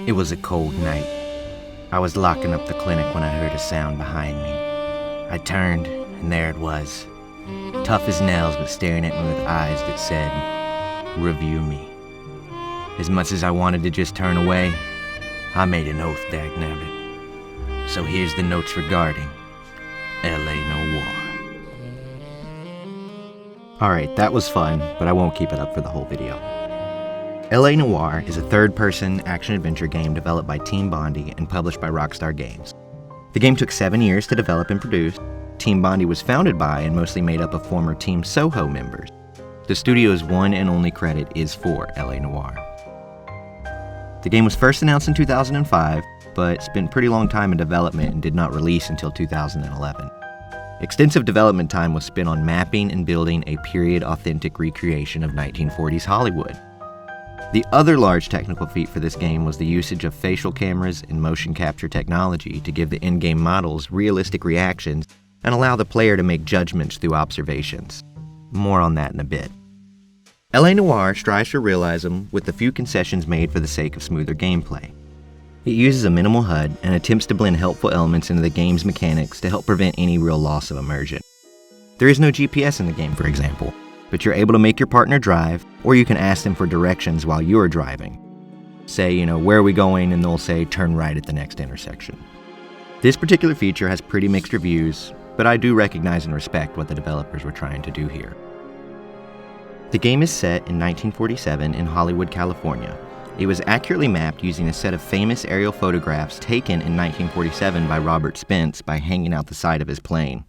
It was a cold night. I was locking up the clinic when I heard a sound behind me. I turned, and there it was. Tough as nails, but staring at me with eyes that said, "Review me." As much as I wanted to just turn away, I made an oath, dagnabbit. So here's the notes regarding L.A. Noire. Alright, that was fun, but I won't keep it up for the whole video. L.A. Noire is a third-person action-adventure game developed by Team Bondi and published by Rockstar Games. The game took 7 years to develop and produce. Team Bondi was founded by and mostly made up of former Team Soho members. The studio's one and only credit is for L.A. Noire. The game was first announced in 2005, but spent a pretty long time in development and did not release until 2011. Extensive development time was spent on mapping and building a period-authentic recreation of 1940s Hollywood. The other large technical feat for this game was the usage of facial cameras and motion capture technology to give the in-game models realistic reactions and allow the player to make judgments through observations. More on that in a bit. L.A. Noire strives for realism with the few concessions made for the sake of smoother gameplay. It uses a minimal HUD and attempts to blend helpful elements into the game's mechanics to help prevent any real loss of immersion. There is no GPS in the game, for example, but you're able to make your partner drive, or you can ask them for directions while you're driving. Say, where are we going? And they'll say, turn right at the next intersection. This particular feature has pretty mixed reviews, but I do recognize and respect what the developers were trying to do here. The game is set in 1947 in Hollywood, California. It was accurately mapped using a set of famous aerial photographs taken in 1947 by Robert Spence by hanging out the side of his plane.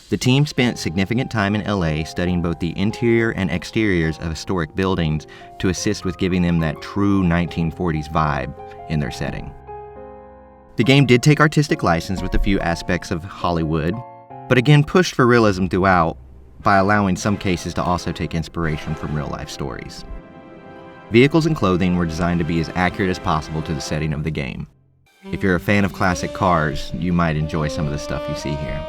The team spent significant time in LA studying both the interior and exteriors of historic buildings to assist with giving them that true 1940s vibe in their setting. The game did take artistic license with a few aspects of Hollywood, but again pushed for realism throughout by allowing some cases to also take inspiration from real-life stories. Vehicles and clothing were designed to be as accurate as possible to the setting of the game. If you're a fan of classic cars, you might enjoy some of the stuff you see here.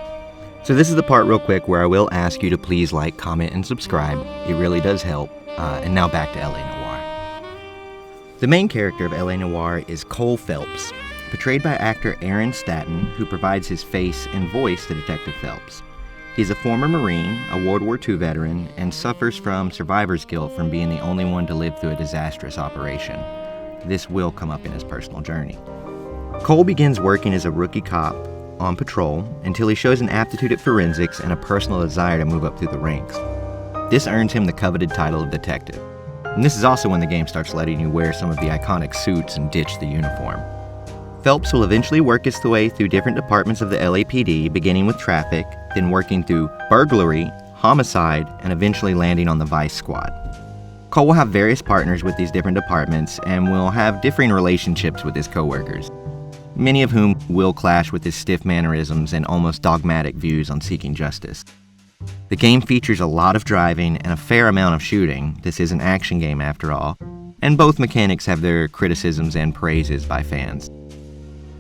So this is the part real quick where I will ask you to please like, comment, and subscribe. It really does help. And now back to L.A. Noire. The main character of L.A. Noire is Cole Phelps, portrayed by actor Aaron Staton, who provides his face and voice to Detective Phelps. He's a former Marine, a World War II veteran, and suffers from survivor's guilt from being the only one to live through a disastrous operation. This will come up in his personal journey. Cole begins working as a rookie cop on patrol until he shows an aptitude at forensics and a personal desire to move up through the ranks. This earns him the coveted title of detective. And this is also when the game starts letting you wear some of the iconic suits and ditch the uniform. Phelps will eventually work his way through different departments of the LAPD, beginning with traffic, then working through burglary, homicide, and eventually landing on the Vice Squad. Cole will have various partners with these different departments and will have differing relationships with his coworkers, many of whom will clash with his stiff mannerisms and almost dogmatic views on seeking justice. The game features a lot of driving and a fair amount of shooting. This is an action game after all, and both mechanics have their criticisms and praises by fans.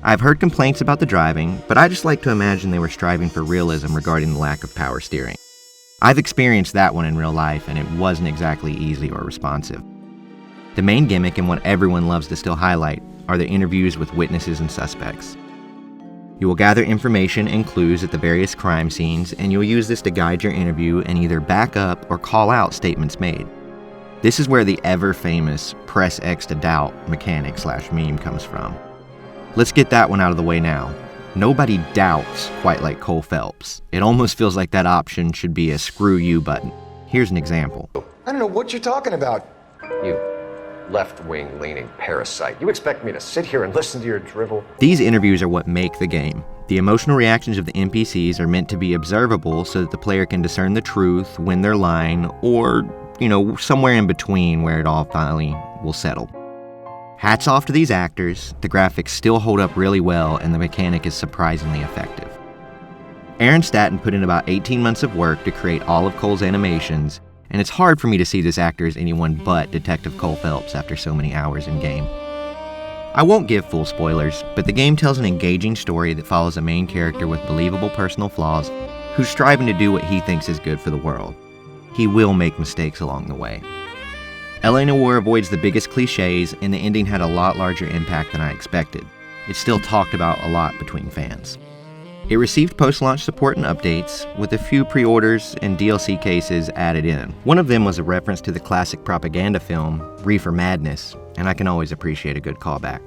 I've heard complaints about the driving, but I just like to imagine they were striving for realism regarding the lack of power steering. I've experienced that one in real life, and it wasn't exactly easy or responsive. The main gimmick and what everyone loves to still highlight are the interviews with witnesses and suspects. You will gather information and clues at the various crime scenes, and you'll use this to guide your interview and either back up or call out statements made. This is where the ever-famous press X to doubt mechanic/meme comes from. Let's get that one out of the way now. Nobody doubts quite like Cole Phelps. It almost feels like that option should be a screw you button. Here's an example. I don't know what you're talking about. You left-wing leaning parasite. You expect me to sit here and listen to your drivel? These interviews are what make the game. The emotional reactions of the NPCs are meant to be observable so that the player can discern the truth when they're lying, or, somewhere in between where it all finally will settle. Hats off to these actors, the graphics still hold up really well and the mechanic is surprisingly effective. Aaron Staton put in about 18 months of work to create all of Cole's animations, and it's hard for me to see this actor as anyone but Detective Cole Phelps after so many hours in game. I won't give full spoilers, but the game tells an engaging story that follows a main character with believable personal flaws who's striving to do what he thinks is good for the world. He will make mistakes along the way. LA Noire avoids the biggest cliches, and the ending had a lot larger impact than I expected. It's still talked about a lot between fans. It received post-launch support and updates, with a few pre-orders and DLC cases added in. One of them was a reference to the classic propaganda film, Reefer Madness, and I can always appreciate a good callback.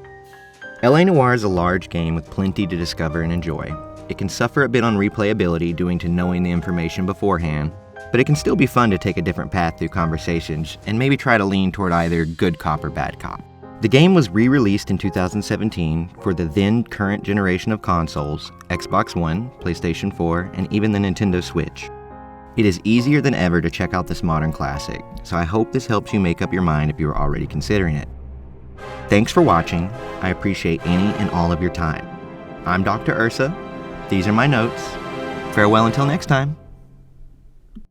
LA Noire is a large game with plenty to discover and enjoy. It can suffer a bit on replayability due to knowing the information beforehand, but it can still be fun to take a different path through conversations and maybe try to lean toward either good cop or bad cop. The game was re-released in 2017 for the then current generation of consoles, Xbox One, PlayStation 4, and even the Nintendo Switch. It is easier than ever to check out this modern classic, so I hope this helps you make up your mind if you are already considering it. Thanks for watching. I appreciate any and all of your time. I'm Dr. Ursa. These are my notes. Farewell until next time.